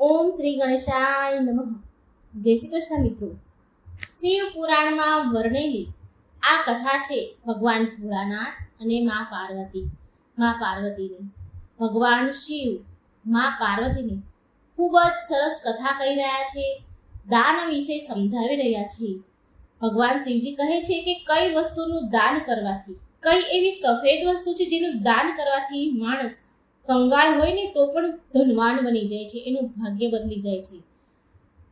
ઓમ શ્રી ગણેશાય નમઃ. જય શ્રી કૃષ્ણ મિત્રો. શિવ પુરાણમાં વર્ણેલી આ કથા છે ભગવાન ભોળાનાથ અને મા પાર્વતી. મા પાર્વતીની ભગવાન શિવ મા પાર્વતીની ખૂબ જ સરસ કથા કહી રહ્યા છે. દાન વિશે સમજાવી રહ્યા છે. ભગવાન શિવજી કહે છે કે કઈ વસ્તુનું દાન કરવાથી, કઈ એવી સફેદ વસ્તુ છે જેનું દાન કરવાથી માણસ કંગાળ હોય ને તો પણ ધનવાન બની જાય છે, એનું ભાગ્ય બદલી જાય છે.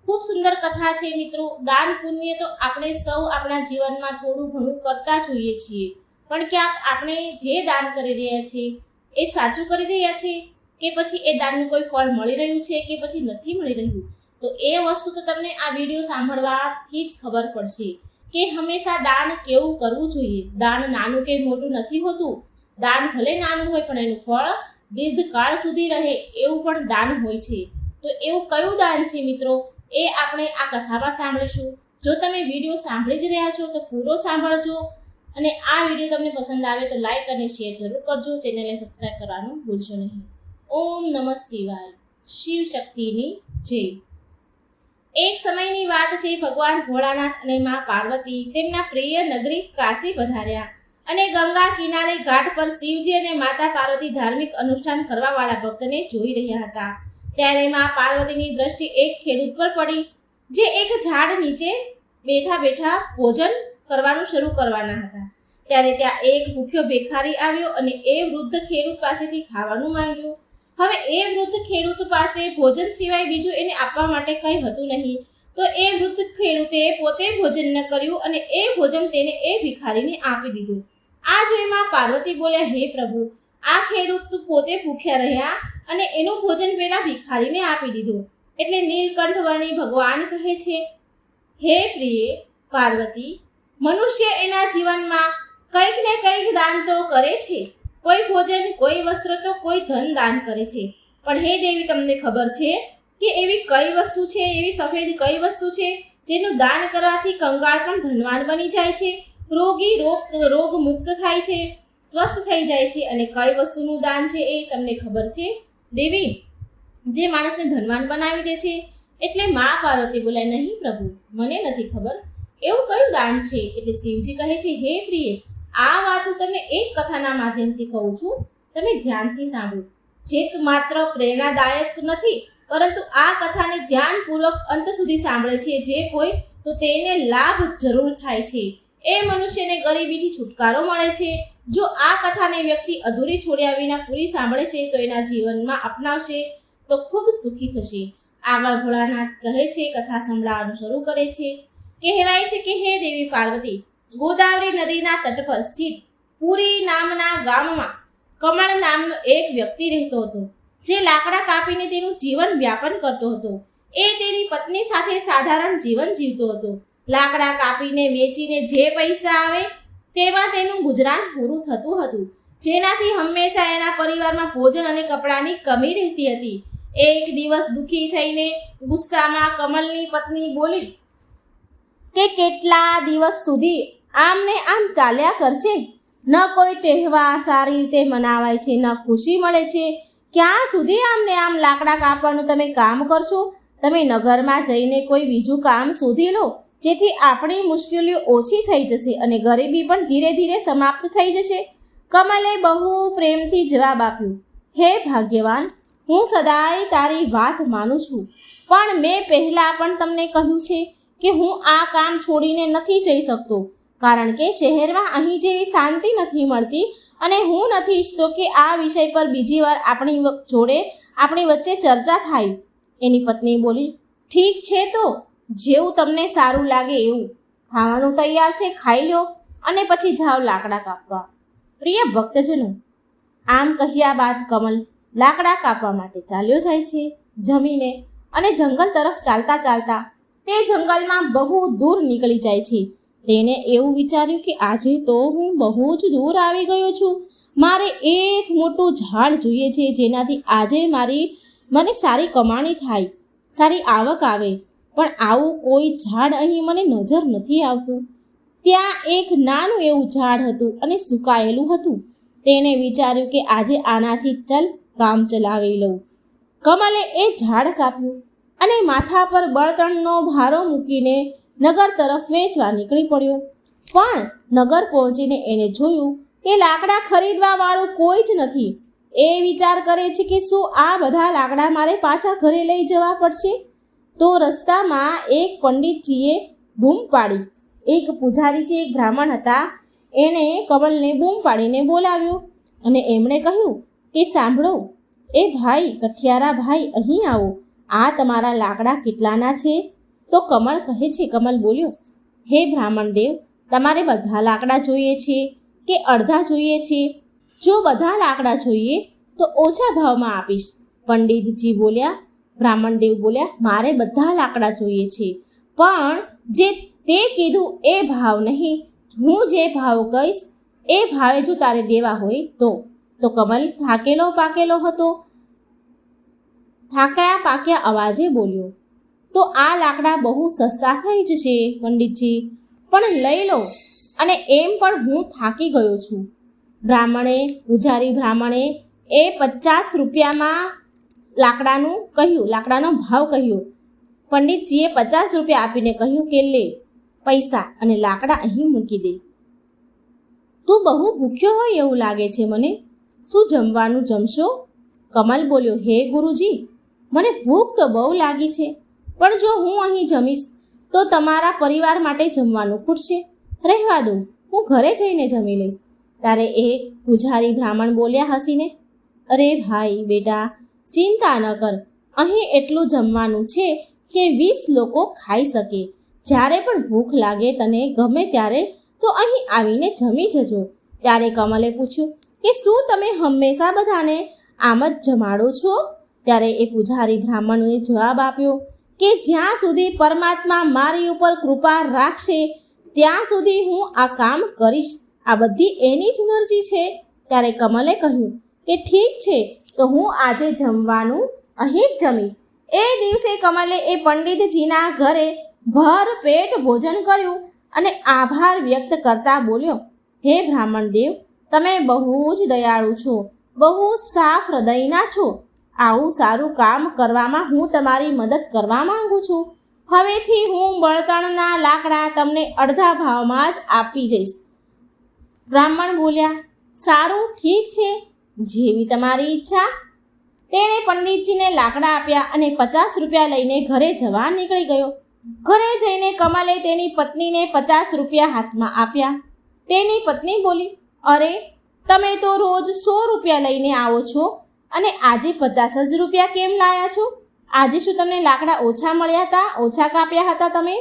ખૂબ સુંદર કથા છે મિત્રો. દાન પુણ્ય તો આપણે સૌ આપણા જીવનમાં થોડું ઘણું કરતા જોઈએ છીએ, પણ ક્યાંક આપણે જે દાન કરી રહ્યા છીએ એ સાચું કરી રહ્યા છીએ કે પછી એ દાનનું કોઈ ફળ મળી રહ્યું છે કે પછી નથી મળી રહ્યું, તો એ વસ્તુ તો તમને આ વિડીયો સાંભળવાથી જ ખબર પડશે કે હંમેશા દાન કેવું કરવું જોઈએ. દાન નાનું કે મોટું નથી હોતું. દાન ભલે નાનું હોય પણ એનું ફળ દીર્ઘકાળ સુધી રહે એવું પણ દાન હોય છે. તો એવું કયું દાન છે મિત્રો, એ આપણે આ કથામાં સાંભળીશું. જો તમે વિડીયો સાંભળી જ રહ્યા છો તો પૂરો સાંભળજો, અને આ વિડીયો તમને પસંદ આવે તો લાઈક અને શેર જરૂર કરજો. ચેનલને સબસ્ક્રાઈબ કરવાનું ભૂલશો નહીં. ઓમ નમઃ શિવાય. શિવ શક્તિની જય. એક સમયની વાત છે. ભગવાન ભોળાનાથ અને મા પાર્વતી તેમના પ્રિય નગરી કાશી પધાર્યા અને ગંગા કિનારે ઘાટ પર શિવજી અને માતા પાર્વતી ધાર્મિક અનુષ્ઠાન કરવા વાળા ભક્તને જોઈ રહ્યા હતા. ત્યારે મા પાર્વતીની દ્રષ્ટિ એક ખેડૂત પર પડી, જે એક ઝાડ નીચે બેઠા બેઠા ભોજન કરવાનું શરૂ કરવાના હતા. ત્યારે ત્યાં એક ભૂખ્યો ભિખારી આવ્યો અને એ વૃદ્ધ ખેડૂત પાસેથી ખાવાનું માંગ્યું. હવે એ વૃદ્ધ ખેડૂત પાસે ભોજન સિવાય બીજું એને આપવા માટે કંઈ હતું નહીં, તો એ વૃદ્ધ ખેડૂતે પોતે ભોજન ન કર્યું અને એ ભોજન તેને એ ભિખારીને આપી દીધું. આ જોઈ માં પાર્વતી બોલ્યા, હે પ્રભુ, આ ખેડૂત પોતે ભૂખ્યા રહ્યા અને એનું ભોજન પેલા ભિખારીને આપી દીધું. એટલે નીલકંઠ વર્ણી ભગવાન કહે છે, હે પ્રિય પાર્વતી, મનુષ્ય એના જીવનમાં કંઈક ને કંઈક દાન તો કરે છે. કોઈ ભોજન, કોઈ વસ્ત્ર તો કોઈ ધન દાન કરે છે. પણ હે દેવી, તમને ખબર છે કે એવી કઈ વસ્તુ છે, એવી સફેદ કઈ વસ્તુ છે જેનું દાન કરવાથી કંગાળ પણ ધનવાન બની જાય છે, રોગી રોગ મુક્ત થાય છે, સ્વસ્થ થઈ જાય છે? અને કઈ વસ્તુનું દાન છે એ તમને ખબર છે દેવી, જે માણસને ધનવાન બનાવી દે છે? એટલે મા પાર્વતી બોલ્યા, નહીં પ્રભુ, મને નથી ખબર એવું કયું દાન છે. એટલે શિવજી કહે છે, હે પ્રિય, આ વાત હું તમને એક કથાના માધ્યમથી કહું છું, તમે ધ્યાનથી સાંભળો. જે માત્ર પ્રેરણાદાયક નથી, પરંતુ આ કથાને ધ્યાનપૂર્વક અંત સુધી સાંભળે છે જે કોઈ, તો તેને લાભ જરૂર થાય છે. એ મનુષ્યને ગરીબીથી છુટકારો મળે છે. જો આ કથાને વ્યક્તિ અધૂરી છોડ્યા વિના પૂરી સાંભળે છે તો એના જીવનમાં અપનાવશે તો ખૂબ સુખી થશે. આગળ ભોળાનાથ કહે છે, કથા સંભળાવવાનું શરૂ કરે છે. કહેવાય છે કે હે દેવી પાર્વતી, ગોદાવરી નદીના તટ પર સ્થિત પુરી નામના ગામમાં કમળ નામનો એક વ્યક્તિ રહેતો હતો, જે લાકડા કાપીને તેનું જીવન વ્યાપન કરતો હતો. એ તેની પત્ની સાથે સાધારણ જીવન જીવતો હતો. લાકડા કાપીને વેચીને જે પૈસા આવે તેમાં તેનું ગુજરાન પૂરું થતું હતું, જેનાથી હંમેશા એના પરિવારમાં ભોજન અને કપડાની કમી રહેતી હતી. એક દિવસ દુઃખી થઈને ગુસ્સામાં કમલની પત્ની બોલી કે કેટલા દિવસ સુધી આમ ને આમ ચાલ્યા કરશે? ન કોઈ તહેવાર સારી રીતે મનાવાય છે, ન ખુશી મળે છે. ક્યાં સુધી આમ ને આમ લાકડા કાપવાનું તમે કામ કરશો? તમે નગરમાં જઈને કોઈ બીજું કામ શોધી લો, જેથી આપણી મુશ્કેલીઓ ઓછી થઈ જશે અને ગરીબી પણ ધીરે ધીરે સમાપ્ત થઈ જશે. કમલે બહુ પ્રેમથી જવાબ આપ્યો, હે ભાગ્યવાન, હું સદાય તારી વાત માનું છું, પણ મેં પહેલાં પણ તમને કહ્યું છે કે હું આ કામ છોડીને નથી જઈ શકતો, કારણ કે શહેરમાં અહીં જેવી શાંતિ નથી મળતી અને હું નથી ઈચ્છતો કે આ વિષય પર બીજી વાર આપણી વચ્ચે ચર્ચા થાય. એની પત્ની બોલી, ઠીક છે, તો જેવું તમને સારું લાગે એવું. ખાવાનું તૈયાર છે, ખાઈ લો અને પછી જાઓ લાકડા કાપવા. પ્રિય ભક્તજનો, આમ કહ્યા બાદ કમલ લાકડા કાપવા માટે ચાલ્યો જાય છે. જમીને અને જંગલ તરફ ચાલતા ચાલતા તે જંગલમાં બહુ દૂર નીકળી જાય છે. તેને એવું વિચાર્યું કે આજે તો હું બહુ જ દૂર આવી ગયો છું. મારે એક મોટું ઝાડ જોઈએ છે, જેનાથી આજે મને સારી કમાણી થાય, સારી આવક આવે. પણ આવું કોઈ ઝાડ અહીં મને નજર નથી આવતું. ત્યાં એક નાનું એવું ઝાડ હતું અને સુકાયેલું હતું. તેને વિચાર્યું કે આજે આનાથી કામ ચલાવી લઉં. કમલે એ ઝાડ કાપ્યું અને માથા પર બળતણનો ભારો મૂકીને નગર તરફ વેચવા નીકળી પડ્યો. પણ નગર પહોંચીને એને જોયું કે લાકડા ખરીદવા વાળું કોઈ જ નથી. એ વિચાર કરે છે કે શું આ બધા લાકડા મારે પાછા ઘરે લઈ જવા પડશે? તો રસ્તામાં એક પંડિતજીએ બૂમ પાડી. એક પૂજારીજી, એક બ્રાહ્મણ હતા, એણે કમલને બૂમ પાડીને બોલાવ્યો અને એમણે કહ્યું કે સાંભળો એ ભાઈ, કઠિયારા ભાઈ, અહીં આવો. આ તમારા લાકડા કેટલાના છે? તો કમલ કહે છે, કમલ બોલ્યો, હે બ્રાહ્મણ દેવ, તમારે બધા લાકડા જોઈએ છે કે અડધા જોઈએ છે? જો બધા લાકડા જોઈએ તો ઓછા ભાવમાં આપીશ. પંડિતજી બોલ્યા, બ્રાહ્મણ દેવ બોલ્યા, મારે બધા લાકડા જોઈએ છે, પણ જે તે કીધું એ ભાવ નહીં. હું જે ભાવ કહીશ એ ભાવે જો તારે દેવા હોય તો કમલ થાકેલો પાકેલો હતો. થાક્યા પાક્યા અવાજે બોલ્યો, તો આ લાકડા બહુ સસ્તા થઈ જશે પંડિતજી, પણ લઈ લો, અને એમ પણ હું થાકી ગયો છું. પૂજારી બ્રાહ્મણે એ 50 રૂપિયામાં લાકડાનો ભાવ કહ્યો. પંડિતજીએ 50 રૂપિયા આપીને કહ્યું કે લે પૈસા અને લાકડા અહીં મૂકી દે. તું બહુ ભૂખ્યો હોય એવું લાગે છે મને. શું જમવાનું જમશો? કમલ બોલ્યો, હે ગુરુજી, મને ભૂખ તો બહુ લાગી છે, પણ જો હું અહીં જમીશ તો તમારા પરિવાર માટે જમવાનું ખૂટશે. રહેવા દો, હું ઘરે જઈને જમી લઈશ. ત્યારે એ પૂજારી બ્રાહ્મણ બોલ્યા હસીને, અરે ભાઈ બેટા, ચિંતા ન કર, અહીં એટલું જમવાનું છે કે 20 લોકો ખાઈ શકે. જ્યારે પણ ભૂખ લાગે તને ગમે ત્યારે તો અહીં આવીને જમી જજો. ત્યારે કમલે પૂછ્યું કે શું તમે હંમેશા બધાને આમ જ જમાડો છો? ત્યારે એ પૂજારી બ્રાહ્મણને જવાબ આપ્યો કે જ્યાં સુધી પરમાત્મા મારી ઉપર કૃપા રાખશે ત્યાં સુધી હું આ કામ કરીશ. આ બધી એની જ મરજી છે. ત્યારે કમલે કહ્યું કે ઠીક છે, તો હું આજે જમવાનું અહીં જ જમીશ. એ દિવસે કમલે એ પંડિતજીના ઘરે ભર પેટ ભોજન કર્યું અને આભાર વ્યક્ત કરતા બોલ્યો, હે બ્રાહ્મણ દેવ, તમે બહુ જ દયાળુ છો, બહુ સાફ હૃદયના છો. આવું સારું કામ કરવામાં હું તમારી મદદ કરવા માંગુ છું. હવેથી હું બળતણના લાકડા તમને અડધા ભાવમાં જ આપી જઈશ. બ્રાહ્મણ બોલ્યા, સારું, ઠીક છે, જેવી તમારી ઈચ્છા. તેણે પંડિતજીને લાકડા આપ્યા અને 50 રૂપિયા લઈને ઘરે જવા નીકળી ગયો. ઘરે જઈને કમલે તેની પત્નીને 50 રૂપિયા હાથમાં આપ્યા. તેની પત્ની બોલી, અરે તમે તો રોજ 100 રૂપિયા લઈને આવો છો અને આજે 50 જ રૂપિયા કેમ લાયા છો? આજે શું તમને લાકડા ઓછા મળ્યા હતા? ઓછા કાપ્યા હતા તમે?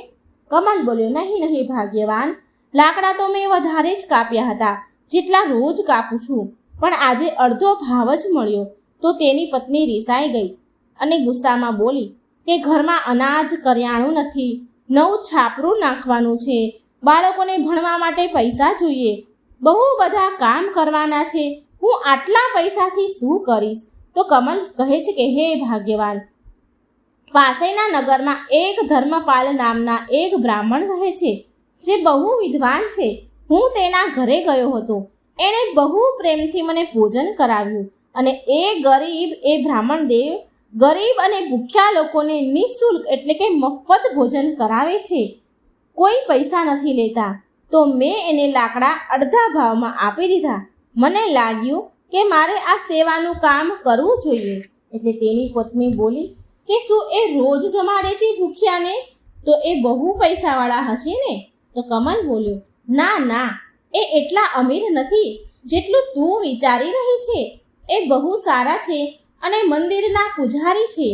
કમલ બોલ્યો, નહીં ભાગ્યવાન, લાકડા તો મેં વધારે જ કાપ્યા હતા, જેટલા રોજ કાપું છું, પણ આજે અડધો ભાવ જ મળ્યો. તો તેની પત્ની રીસાઈ ગઈ અને ગુસ્સામાં બોલી કે ઘરમાં અનાજ કરિયાણું નથી, નવું છાપરું નાખવાનું છે, બાળકોને ભણવા માટે પૈસા જોઈએ, બહુ બધા કામ કરવાના છે, હું આટલા પૈસાથી શું કરીશ? તો કમલ કહે છે કે હે ભાગ્યવાન, પાસેના નગરમાં એક ધર્મપાલ નામના એક બ્રાહ્મણ રહે છે જે બહુ વિદ્વાન છે. હું તેના ઘરે ગયો હતો. એણે બહુ પ્રેમથી મને ભોજન કરાવ્યું અને એ બ્રાહ્મણ દેવ ગરીબ અને ભૂખ્યા લોકોને નિઃશુલ્ક એટલે કે મફત ભોજન કરાવે છે, કોઈ પૈસા નથી લેતા. તો મેં એને લાકડા અડધા ભાવમાં આપી દીધા. મને લાગ્યું કે મારે આ સેવાનું કામ કરવું જોઈએ. એટલે તેની પત્ની બોલી કે શું એ રોજ જમાડે છે ભૂખ્યાને? તો એ બહુ પૈસાવાળા હશે ને? તો કમલ બોલ્યો, ના, એ એટલા અમીર નથી જેટલું તું વિચારી રહી છે. એ બહુ સારા છે અને મંદિરના પૂજારી છે.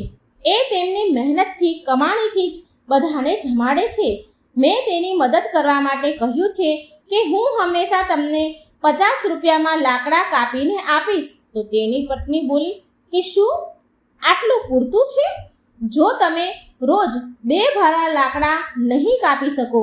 એ તેમની મહેનતથી કમાણીથી જ બધાને જમાડે છે. મેં તેની મદદ કરવા માટે કહ્યું છે કે હું હંમેશા તમને 50 રૂપિયામાં લાકડા કાપીને આપીશ. તો તેની પત્ની બોલી કે શું આટલું પૂરતું છે? જો તમે રોજ 2 ભારા લાકડા નહીં કાપી શકો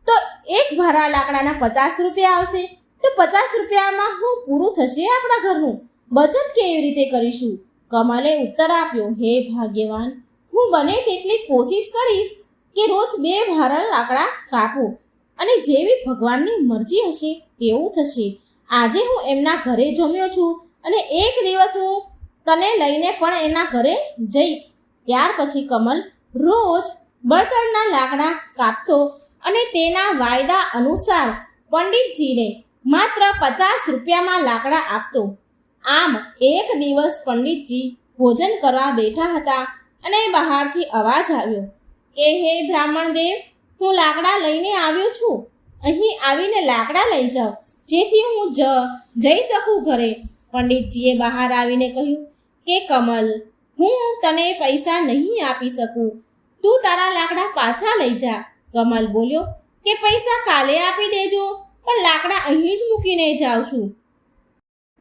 તો 1 ભારા લાકડાના 50 રૂપિયા આવશે. તો 50 રૂપિયામાં શું પૂરું થશે આપણા ઘરનું? બચત કેવી રીતે કરીશું? કમલે ઉત્તર આપ્યો, હે ભાગ્યવાન, હું બને તેટલી કોશિશ કરીશ કે રોજ 2 ભારા લાકડા કાપું અને જેવી ભગવાનની મરજી હશે તેવું થશે. આજે હું એમના ઘરે જમ્યો છું અને એક દિવસ હું તને લઈને પણ એના ઘરે જઈશ. ત્યાર પછી કમલ રોજ બળતણના લાકડા કાપતો અને તેના વાયદા અનુસાર પંડિતજીને માત્ર 50 રૂપિયામાં લાકડા આપતો. આમ એક દિવસ પંડિતજી ભોજન કરવા બેઠા હતા અને બહારથી અવાજ આવ્યો કે હે બ્રાહ્મણ દેવ, હું લાકડા લઈને આવ્યો છું. અહીં આવીને લાકડા લઈ જાઓ, જેથી હું જઈ શકું ઘરે. પંડિતજીએ બહાર આવીને કહ્યું કે કમલ, હું તને પૈસા નહીં આપી શકું, તું તારા લાકડા પાછા લઈ જા. કમલ બોલ્યો કે પૈસા કાલે આપી દેજો, પણ લાકડા અહીં જ મૂકીને જાઉં છું.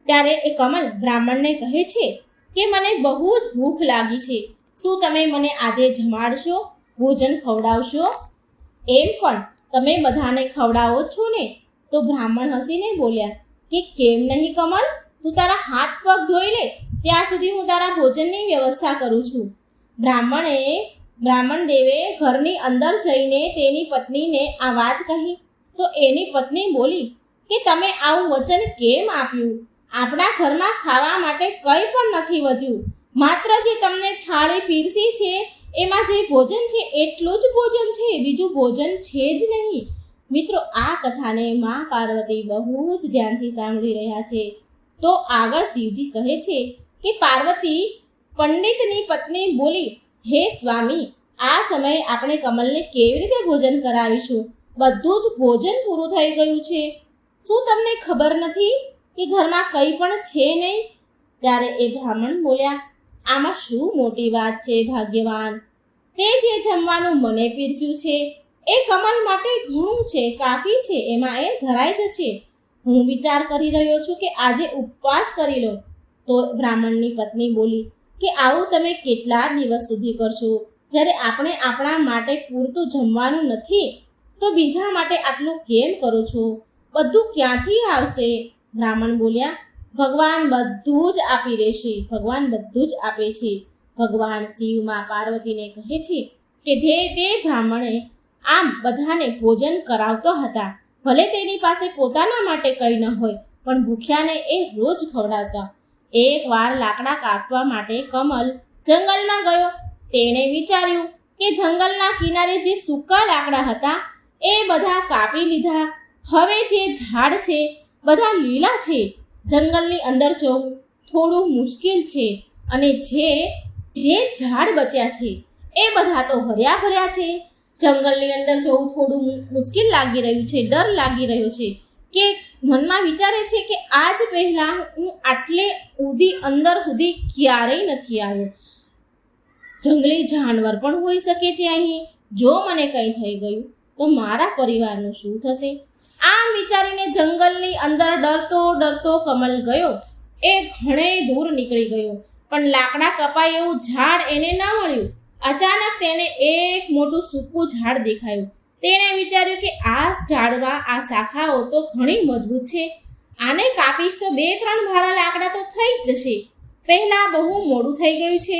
ત્યારે એ કમલ બ્રાહ્મણને કહે છે કે મને બહુ જ ભૂખ લાગી છે, શું તમે મને આજે જમાડશો, ભોજન ખવડાવશો? એમ પણ તમે બધાને ખવડાવો છો ને? તો બ્રાહ્મણ હસીને બોલ્યા કે કેમ નહીં કમલ, તું તારા હાથ પગ ધોઈ લે, ત્યાં સુધી હું તારા ભોજનની વ્યવસ્થા કરું છું. બ્રાહ્મણ દેવે ઘરની અંદર જઈને તેની પત્નીને આ વાત કહી. તો એની પત્ની બોલી કે તમે આવું વચન કેમ આપ્યું? આપણા ઘરમાં ખાવા માટે કંઈ પણ નથી વધ્યું, માત્ર જે તમને થાળી પીરસી છે એમાં જે ભોજન છે એટલું જ ભોજન છે, બીજું ભોજન છે જ નહીં. મિત્રો, આ કથાને માં પાર્વતી બહુ જ ધ્યાનથી સાંભળી રહ્યા છે. તો આગળ શિવજી કહે છે કે પાર્વતી પંડિતની પત્ની બોલી, હે સ્વામી, આ સમયે આપણે કમલને કેવી રીતે ભોજન કરાવીશું? બધું જ ભોજન પૂરું થઈ ગયું છે. શું તમને ખબર નથી કે ઘરમાં કંઈ પણ છે નહીં? ત્યારે એ બ્રાહ્મણ બોલ્યા, આમાં શું મોટી વાત છે ભાગ્યવાન, તે જે જમવાનું મને પીરસ્યું છે એ કમલ માટે ઘણું છે, કાફી છે, એમાં એ ધરાઈ જશે. હું વિચાર કરી રહ્યો છું કે આજે ઉપવાસ કરી લો. તો બ્રાહ્મણની પત્ની બોલી કે આવું તમે કેટલા દિવસ સુધી કરશો? જ્યારે આપણે આપણા માટે પૂરતું જમવાનું નથી તો બીજા માટે આટલું કેમ કરો છો? બધું ક્યાંથી આવશે? બ્રાહ્મણ બોલ્યા, ભગવાન બધું જ આપી દેશે, ભગવાન બધું જ આપે છે. ભગવાન શિવ માં પાર્વતીને કહે છે કે તે બ્રાહ્મણે આમ બધાને ભોજન કરાવતો હતા. ભલે તેની પાસે પોતાના માટે કંઈ ન હોય, પણ ભૂખ્યાને એ રોજ ખવડાવતા. એકવાર લાકડા કાપવા માટે કમલ જંગલમાં ગયો. તેણે વિચાર્યું કે જંગલના કિનારે જે સૂકા લાકડા હતા એ બધા કાપી લીધા. હવે જે ઝાડ છે બધા લીલા છે. જંગલની અંદર જવું થોડું મુશ્કેલ છે અને જે ઝાડ બચ્યા છે એ બધા તો હર્યા ભર્યા છે. જંગલની અંદર જવું થોડું મુશ્કેલ લાગી રહ્યું છે, ડર લાગી રહ્યો છે કે મનમાં વિચારે છે કે આજ પહેલાં હું આટલે અંદર સુધી ક્યારેય નથી આવ્યો. જંગલી જાનવર પણ હોઈ શકે છે અહીં. જો મને કંઈ થઈ ગયું તો મારા પરિવારનું શું થશે? આમ વિચારીને જંગલની અંદર ડરતો કમલ ગયો. એ ઘણે દૂર નીકળી ગયો, પણ લાકડા કપાય એવું ઝાડ એને ન મળ્યું. અચાનક તેને એક મોટું સૂકું ઝાડ દેખાયું. તેણે વિચાર્યું કે આ ઝાડમાં આ શાખાઓ તો ઘણી મજબૂત છે, આને કાપીશ તો 2-3 ભારા લાકડા તો થઈ જ જશે. પહેલા બહુ મોડું થઈ ગયું છે.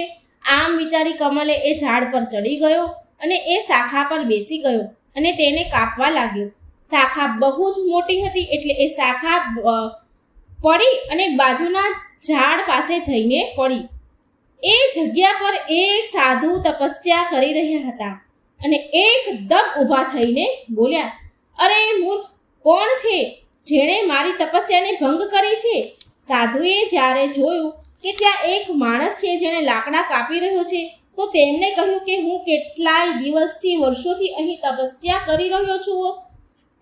આમ વિચારી કમલે એ ઝાડ પર ચડી ગયો અને એ શાખા પર બેસી ગયો અને તેને કાપવા લાગ્યો. શાખા બહુ જ મોટી હતી એટલે એ શાખા પડી અને બાજુના ઝાડ પાસે જઈને પડી. એ જગ્યા પર એક સાધુ તપસ્યા કરી રહ્યા હતા અને એકદમ ઊભા થઈને બોલ્યા, અરે મૂર્ખ, કોણ છે જેણે મારી તપસ્યાને ભંગ કરી છે? સાધુએ જ્યારે જોયું કે ત્યાં એક માણસ છે જેણે લાકડા કાપી રહ્યો છે તો તેમને કહ્યું કે હું કેટલાય દિવસથી વર્ષોથી અહીં તપસ્યા કરી રહ્યો છું,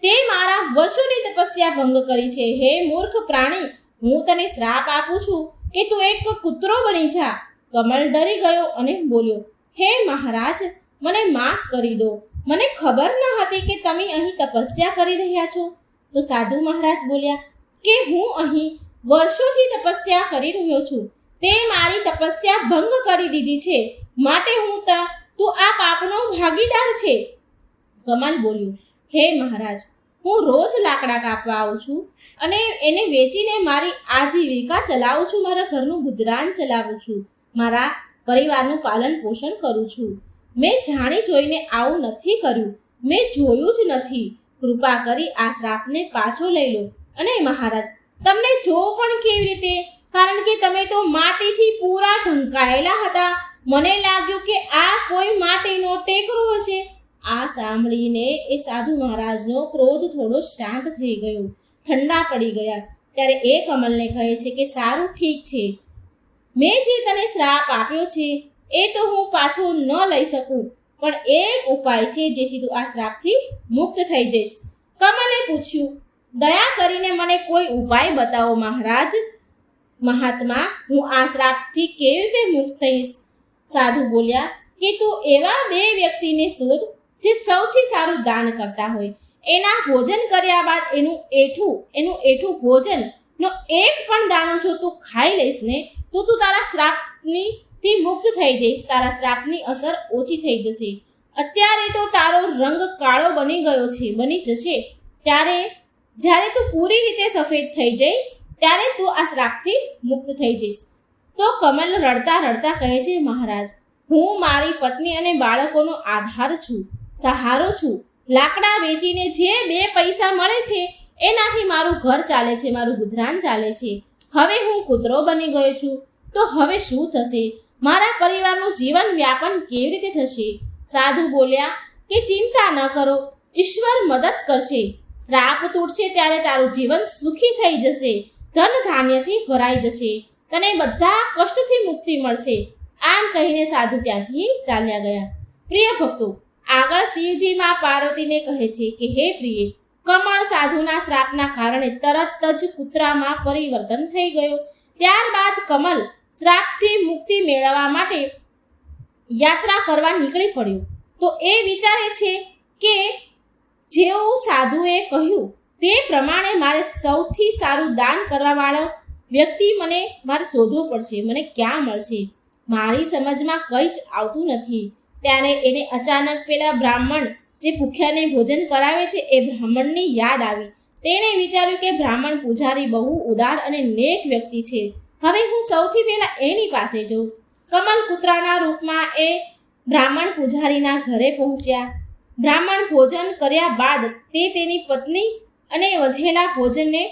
તે મારા વર્ષોની તપસ્યા ભંગ કરી છે. હે મૂર્ખ પ્રાણી, હું તને શ્રાપ આપું છું કે તું એક કૂતરો બની જા. કમલ ડરી ગયો અને બોલ્યો, હે મહારાજ, મને માફ કરી દો, મને ખબર ન હતી કે તમે અહીં તપસ્યા કરી રહ્યા છો. તો સાધુ મહારાજ બોલ્યા કે હું અહીં વર્ષોથી તપસ્યા કરી રહ્યો છું, તે મારી તપસ્યા ભંગ કરી દીધી છે, માટે તું આ પાપનો ભાગીદાર છે. કમલ બોલ્યું, હે મહારાજ, હું રોજ લાકડા કાપવા આવું છું અને એને વેચીને મારી આજીવિકા ચલાવું છું, મારા ઘરનું ગુજરાન ચલાવું છું, મારા પરિવારનું પાલન પોષણ કરું છું. મેં જાણી જોઈને આવું નથી કર્યું, મેં જોયું જ નથી. કૃપા કરી આ શ્રાપને પાછો લઈ લો. અને મહારાજ, તમને જો પણ કેવી રીતે કારણ કે તમે તો માટીથી પૂરા ઢંકાયેલા હતા. મને લાગ્યું કે આ કોઈ માટીનો ટેકરો હશે. આ સાંભળીને એ સાધુ મહારાજનો ક્રોધ થોડો શાંત થઈ ગયો, ઠંડા પડી ગયા. ત્યારે એ કમલને કહે છે કે સારું, ઠીક છે, મેં જે તને શ્રાપ આપ્યો છે એ તો હું પાછો ન લઈ શકું, પણ એક ઉપાય છે જેથી તું આ શ્રાપથી મુક્ત થઈ જઈશ. કમલે પૂછ્યું, દયા કરીને મને કોઈ ઉપાય બતાવો મહારાજ. મહાત્મા, હું આ શ્રાપથી કેવી રીતે મુક્ત થઈશ? સાધુ બોલ્યા કે તું એવા 2 વ્યક્તિને શોધ જે સૌથી સારું દાન કરતા હોય. એના ભોજન કર્યા બાદ એનું એઠું ભોજનનો એક પણ દાણો જો તું ખાઈ લઈશ ને તો તું તારા શ્રાપથી મુક્ત થઈ જઈશ. તારા શ્રાપની અસર ઓછી થઈ જશે. અત્યારે તો તારો રંગ કાળો બની જશે. જ્યારે તું પૂરી રીતે સફેદ થઈ જઈશ ત્યારે તું આ શ્રાપથી મુક્ત થઈ જઈશ. તો કમલ રડતા રડતા કહે છે, મહારાજ, હું મારી પત્ની અને બાળકોનો આધાર છું, સહારો છું. લાકડા વેચીને જે 2 પૈસા મળે છે એનાથી મારું ઘર ચાલે છે, મારું ગુજરાન ચાલે છે. હવે હું કૂતરો બની ગયો છું, તો હવે શું થશે? મારા પરિવારનું જીવન વ્યાપન કેવી રીતે થશે? સાધુ બોલ્યા કે ચિંતા ન કરો, ઈશ્વર મદદ કરશે. શ્રાપ તૂટશે ત્યારે તારું જીવન સુખી થઈ જશે, ધન ધાન્યથી ભરાઈ જશે, તને બધા કષ્ટથી મુક્તિ મળશે. આમ કહીને સાધુ ત્યાંથી ચાલ્યા ગયા. પ્રિય ભક્તો, આગળ શિવજી માં પાર્વતીને કહે છે કે હે પ્રિય, કમળ સાધુના શ્રાપના કારણે તરત જ કૂતરામાં પરિવર્તન થઈ ગયો. ત્યારબાદ કમલ શ્રાપથી મુક્તિ મેળવવા માટે યાત્રા કરવા નીકળી પડ્યો. તો એ વિચારે છે કે જેવું સાધુએ કહ્યું તે પ્રમાણે મારે સૌથી સારું દાન કરવાવાળો વ્યક્તિ મારે શોધવો પડશે. મને ક્યાં મળશે? મારી સમજમાં કંઈ જ આવતું નથી. ત્યારે એને અચાનક પેલા બ્રાહ્મણ જે ભૂખ્યાને ભોજન કરાવે છે એ બ્રાહ્મણની યાદ આવી. તેણે વિચાર્યું કે બ્રાહ્મણ પૂજારી બહુ ઉદાર અને નેક વ્યક્તિ છે. હવે હું સૌથી પહેલા એની પાસે જઉં. કમલ કૂતરાના રૂપમાં એ બ્રાહ્મણ પૂજારીના ઘરે પહોંચ્યા. બ્રાહ્મણ ભોજન કર્યા બાદ તે તેની પત્ની અને વધેલા ભોજનને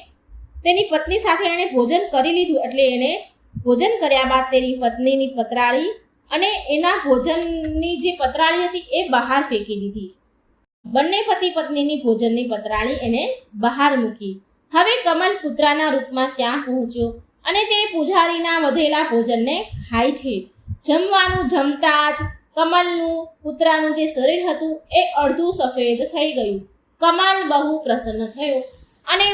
તેની પત્ની સાથે એણે ભોજન કરી લીધું. એટલે એણે ભોજન કર્યા બાદ તેની પત્નીની પતરાળી અને એના ભોજનની જે પતરાળી હતી એ બહાર ફેંકી દીધી. બંને પતિ પત્નીની ભોજનની પતરાળી એને બહાર મૂકી. હવે કમલ કૂતરાના રૂપમાં ત્યાં પહોંચ્યો અને તે પૂજારીના વધેલા ભોજનને ખાય છે. જમવાનું જમતા જ કમલનું કૂતરાનું જે શરીર હતું એ અડધું સફેદ થઈ ગયું. કમલ બહુ પ્રસન્ન થયો અને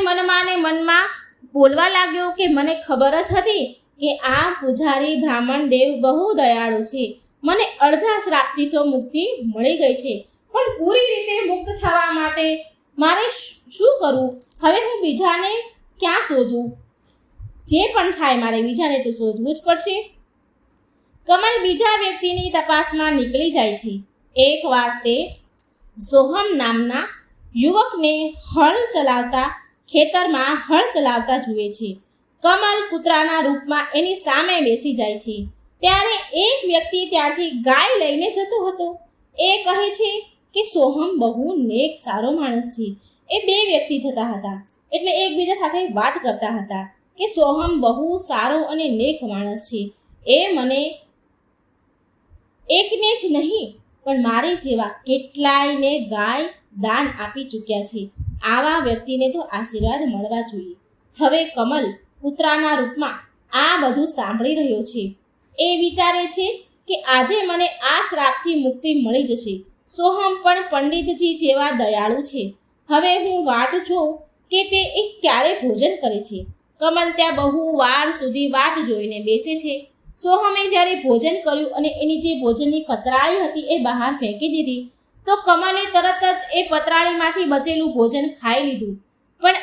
મનમાં બોલવા લાગ્યો કે મને ખબર જ હતી કે આ પૂજારી બ્રાહ્મણ દેવ બહુ દયાળુ છે. મને અડધા શ્રાપથી તો મુક્તિ મળી ગઈ છે, પણ પૂરી રીતે મુક્ત થવા માટે મારે શું કરવું? હવે હું બીજાને ક્યાં શોધું? જે પણ થાય મારે બીજાને તો શોધવું જ પડશે. કમલ બીજા વ્યક્તિની તપાસમાં નીકળી જાય છે. એકવાર તે સોહમ નામના યુવકને ખેતરમાં હળ ચલાવતા જુએ છે. કમલ કૂતરાના રૂપમાં એની સામે બેસી જાય છે. ત્યારે એક વ્યક્તિ ત્યાંથી ગાય લઈને જતો હતો. એ કહે છે કે સોહમ બહુ નેક સારો માણસ છે. એ 2 વ્યક્તિ જતા હતા એટલે એકબીજા સાથે વાત કરતા હતા કે સોહમ બહુ સારો અને નેક માણસ છે. એ મને એકને જ નહીં પણ મારી જેવા કેટલાયને ગાય દાન આપી ચૂક્યા છે. આવા વ્યક્તિને તો આશીર્વાદ મળવા જોઈએ. હવે કમલ કૂતરાના રૂપમાં આ બધું સાંભળી રહ્યો છે. એ વિચારે છે કે આજે મને આ શ્રાપથી મુક્તિ મળી જશે. સોહમ પણ પંડિતજી જેવા દયાળુ છે. હવે હું વાટ જોઉં કે તે ક્યારે ભોજન કરે છે. કમલ ત્યાં બહુ વાર સુધી વાટ જોઈને બેસે છે. સોહમે જ્યારે ભોજન કર્યું અને એની જે ભોજનની પતરાળી હતી એ બહાર ફેંકી દીધી તો કમલે તરત જ એ પતરાળીમાંથી બચેલું ભોજન ખાઈ લીધું. પણ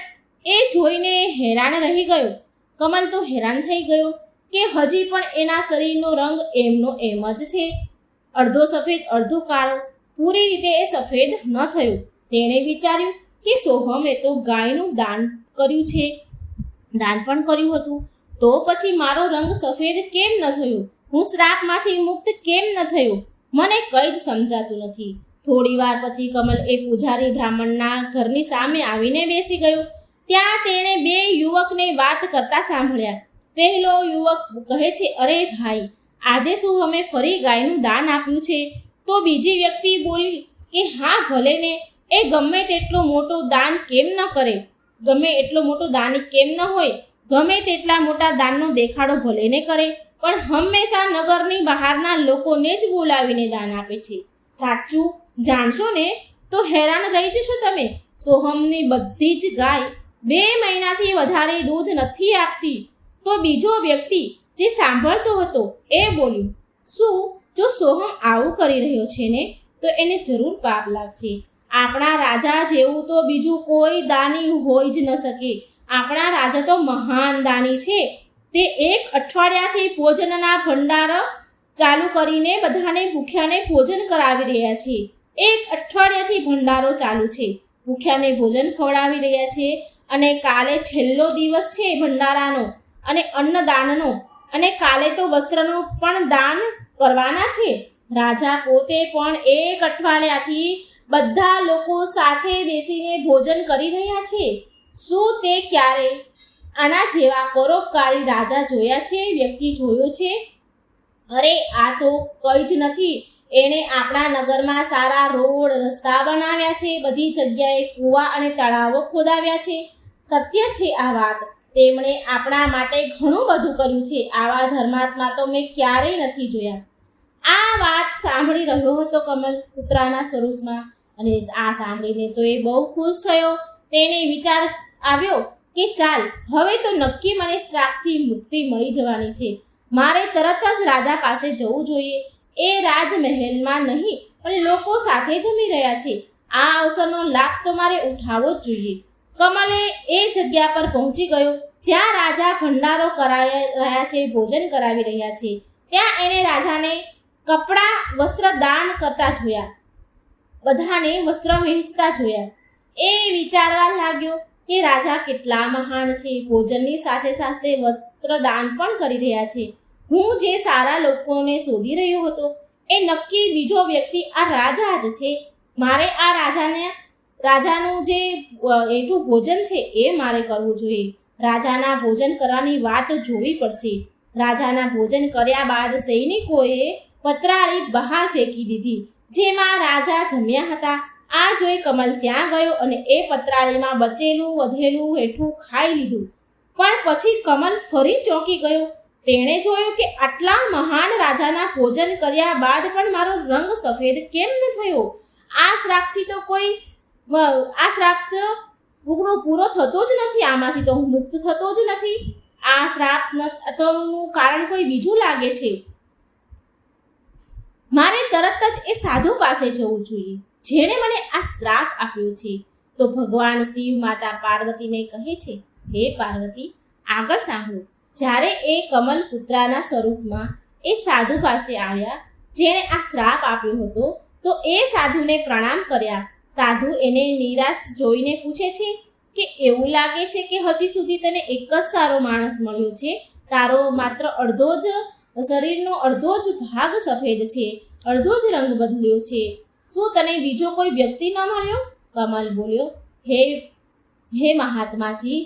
એ જોઈને હેરાન રહી ગયો. કમલ તો હેરાન થઈ ગયો કે હજી પણ એના શરીરનો રંગ એમનો એમ જ છે, અડધો સફેદ અડધો કાળો. પૂરી રીતે એ સફેદ ન થયો. તેણે વિચાર્યું કે સોહમે તો ગાયનું દાન પણ કર્યું હતું, તો પછી મારો રંગ સફેદ કેમ ન થયો? હું શ્રાપમાંથી મુક્ત કેમ ન થયો? મને કંઈ જ સમજાતું નથી. થોડી વાર પછી કમલ એ પૂજારી બ્રાહ્મણના ઘરની સામે આવીને બેસી ગયો. ત્યાં તેણે 2 યુવકને વાત કરતા સાંભળ્યા. પહેલો યુવક કહે છે, અરે ભાઈ, આજે શું અમે ફરી ગાયનું દાન આપ્યું છે? તો બીજી વ્યક્તિ બોલી કે હા ભલે ને, એ ગમે તેટલું મોટું દાન કેમ ન કરે, ગમે એટલો મોટો દાની કેમ ન હોય, ગમે તેટલા મોટા દાનનો દેખાડો ભલે ને કરે, પણ હંમેશા નગરની બહારના લોકોને જ બોલાવીને દાન આપે છે. સાચું જાણશો ને તો હેરાન રહી જશો તમે. સોહમની બધી જ ગાય 2 મહિનાથી વધારે દૂધ નથી આપતી. તો બીજો વ્યક્તિ જે સાંભળતો હતો એ બોલ્યો, શું જો સોહમ આવું કરી રહ્યો છે ને તો એને જરૂર પાપ લાગશે. આપણા રાજા જેવું તો બીજું કોઈ દાની હોઈ જ ન શકે. આપણા રાજા તો મહાન દાની છે. તે 1 અઠવાડિયાથી ભોજનના ભંડાર ચાલુ કરીને બધાને ભૂખ્યાને ભોજન કરાવી રહ્યા છે. 1 અઠવાડિયાથી ભંડારો ચાલુ છે, ભૂખ્યાને ભોજન ખવડાવી રહ્યા છે. અને કાલે છેલ્લો દિવસ છે ભંડારાનો અને અન્નદાનનો, અને કાલે તો વસ્ત્રનું પણ દાન કરવાના છે. રાજા પોતે પણ 1 અઠવાડિયાથી બધા લોકો સાથે બેસીને ભોજન કરી રહ્યા છે. શું તે ક્યારે આના જેવા પરોપકારી રાજા જોયા છે, વ્યક્તિ જોયો છે? અરે આ તો કંઈ જ નથી. એણે આપણા નગરમાં સારા રોડ રસ્તા બનાવ્યા છે, બધી જગ્યાએ કૂવા અને તળાવો ખોદાવ્યા છે. સત્ય છે આ વાત. તેમણે આપણા માટે ઘણું બધું કર્યું છે. આવા ધર્માત્મા તો મેં ક્યારેય નથી જોયા. આ વાત સાંભળી રહ્યો હતો કમલ કૂતરાના સ્વરૂપમાં, અને આ સાંભળીને તો એ બહુ ખુશ થયો. તેને વિચાર આવ્યો કે ચાલ, હવે તો નક્કી મને શ્રાપથી મુક્તિ મળી જવાની છે. મારે તરત જ રાજા પાસે જવું જોઈએ. એ રાજમહેલમાં નહીં પણ લોકો સાથે જમી રહ્યા છે. આ અવસરનો લાભ તો મારે ઉઠાવવો જ જોઈએ. કમલે એ જગ્યા પર પહોંચી ગયો જ્યાં રાજા ભંડારો કરાવી રહ્યા છે, ભોજન કરાવી રહ્યા છે. ત્યાં એણે રાજાને કપડાં વસ્ત્ર દાન કરતા જોયા, બધાને વસ્ત્ર વહેંચતા જોયા. એ વિચારવા લાગ્યો કે રાજા કેટલા મહાન છે, ભોજનની સાથે સાથે વસ્ત્ર દાન પણ કરી રહ્યા છે. હું જે સારા લોકોને શોધી રહ્યો હતો એ નક્કી બીજો વ્યક્તિ આ રાજા જ છે. મારે આ રાજાનું જે એટલું ભોજન છે એ મારે કરવું જોઈએ. રાજાના ભોજન કરવાની વાટ જોવી પડશે. રાજાના ભોજન કર્યા બાદ સૈનિકોએ પતરાળી બહાર ફેંકી દીધી, જેમાં રાજા જમ્યા હતા. આ જોઈ કમલ ત્યાં ગયો અને એ પતરાળીમાં બચેલું વધેલું હેઠું ખાઈ લીધું. પણ પછી કમલ ફરી ચોંકી ગયો. તેણે જોયું કે આટલા મહાન રાજાના ભોજન કર્યા બાદ પણ મારો રંગ સફેદ કેમ ન થયો? આ શ્રાપથી તો આ શ્રાપ પૂરો થતો જ નથી. આમાંથી તો હું મુક્ત થતો જ નથી. આ શ્રાપનું કારણ કોઈ બીજું લાગે છે. મારે તરત જ એ સાધુ પાસે જવું જોઈએ જેણે મને આ શ્રાપ આપ્યો છે. તો ભગવાન શિવ માતા પાર્વતીને કહે છે, હે પાર્વતી, આગળ સાંભળો. જ્યારે એ કમલ પુત્રાના સ્વરૂપમાં એ સાધુ પાસે આવ્યા જેણે આ શ્રાપ આપ્યો હતો, તો એ સાધુને પ્રણામ કર્યા. સાધુ એને નિરાશ જોઈને પૂછે છે કે એવું લાગે છે કે હજી સુધી તને એક જ સારો માણસ મળ્યો છે. તારો માત્ર શરીરનો અડધો જ ભાગ સફેદ છે, અડધો જ રંગ બદલ્યો છે. શું તને બીજો કોઈ વ્યક્તિ ન મળ્યો? કમલ બોલ્યો, હે મહાત્માજી,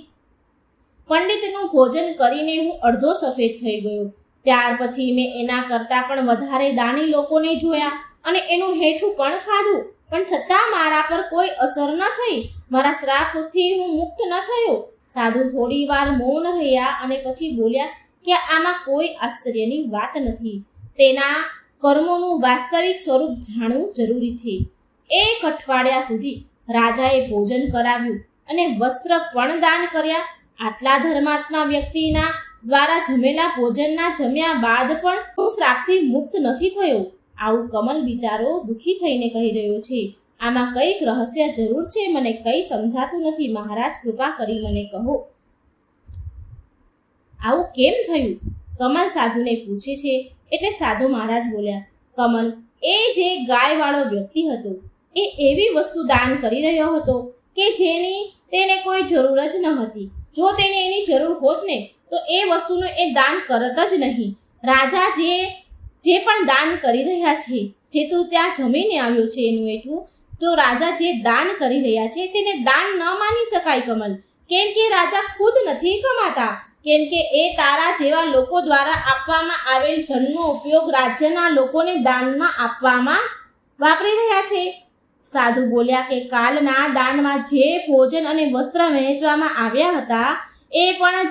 પંડિતનું ભોજન કરીને હું અડધો સફેદ થઈ ગયો. ત્યાર પછી મેં એના કરતાં પણ વધારે દાની લોકોને જોયા અને એનું હેઠું પણ ખાધું, પણ છતાં મારા પર કોઈ અસર ન થઈ. મારા શ્રાપથી હું મુક્ત ન થયો. સાધુ થોડી વાર મૌન રહ્યા અને પછી બોલ્યા કે આમાં કોઈ આશ્ચર્યની વાત નથી. તેના કર્મોનું વાસ્તવિક સ્વરૂપ જાણવું જરૂરી છે. 1 અઠવાડિયા સુધી રાજાએ ભોજન કરાવ્યું અને વસ્ત્ર પણ દાન કર્યા. આટલા ધર્માત્મા વ્યક્તિના દ્વારા જમેલા ભોજનના જમ્યા બાદ પણ હું શ્રાપથી મુક્ત નથી થયો. આવું કમલ બિચારો દુઃખી થઈને કહી રહ્યો છે. આમાં કંઈક રહસ્ય જરૂર છે, મને કંઈ સમજાતું નથી. મહારાજ, કૃપા કરી મને કહો, આવું કેમ થયું? કમલ સાધુને પૂછે છે. એટલે સાધુ મહારાજ બોલ્યા, કમલ, એ જે ગાયવાળો વ્યક્તિ હતો એ એવી વસ્તુ દાન કરી રહ્યો હતો કે જેની તેને કોઈ જરૂર જ ન હતી. જો તેને એની જરૂર હોત ને તો એ વસ્તુનું એ દાન કરત જ નહીં. રાજા જે પણ દાન કરી રહ્યા છે, જે તું ત્યાં જમીને આવ્યો છે એનું એટલું, તો રાજા જે દાન કરી રહ્યા છે તેને દાન ન માની શકાય કમલ, કેમ કે રાજા ખુદ નથી કમાતા. કેમ કે એ તારા જેવા લોકો દ્વારા આપવામાં આવેલ ધનનો ઉપયોગ રાજ્યના લોકોને દાનમાં આપવામાં વાપરી રહ્યા છે. સાધુ બોલ્યા કે કાલના દાનમાં જે ભોજન અને વસ્ત્ર વહેંચવામાં આવ્યા હતા એ પણ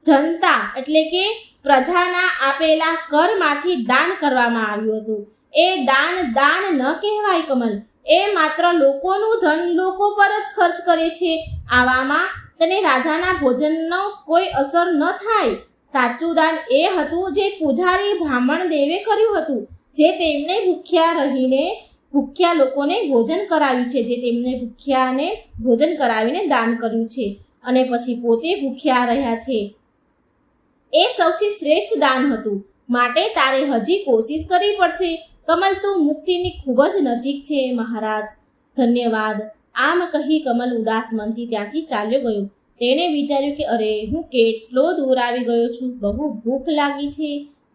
જનતા એટલે કે પ્રજાના આપેલા કરમાંથી દાન કરવામાં આવ્યું હતું. એ દાન ન કહેવાય કમલ. એ માત્ર લોકોનું ધન લોકો પર જ ખર્ચ કરે છે. આવામાં તને રાજાના ભોજનનો કોઈ અસર ન થાય. સાચું દાન એ હતું જે પૂજારી બ્રાહ્મણ દેવે કર્યું હતું, જે તેમને ભૂખ્યા લોકોને ભોજન કરાવ્યું છે, જે તેમને ભૂખ્યાને ભોજન કરાવીને દાન કર્યું છે અને પછી પોતે ભૂખ્યા રહ્યા છે. એ સૌથી શ્રેષ્ઠ દાન હતું. માટે તારે હજી કોશિશ કરવી પડશે. કમલ, તું મુક્તિની ખૂબ જ નજીક છે મહારાજ. ધન્યવાદ. આમ કહી કમલ ઉદાસ મનથી ત્યાંથી ચાલ્યો ગયો. તેણે વિચાર્યું કે અરે, હું કેટલો દૂર આવી ગયો છું. બહુ ભૂખ લાગી છે.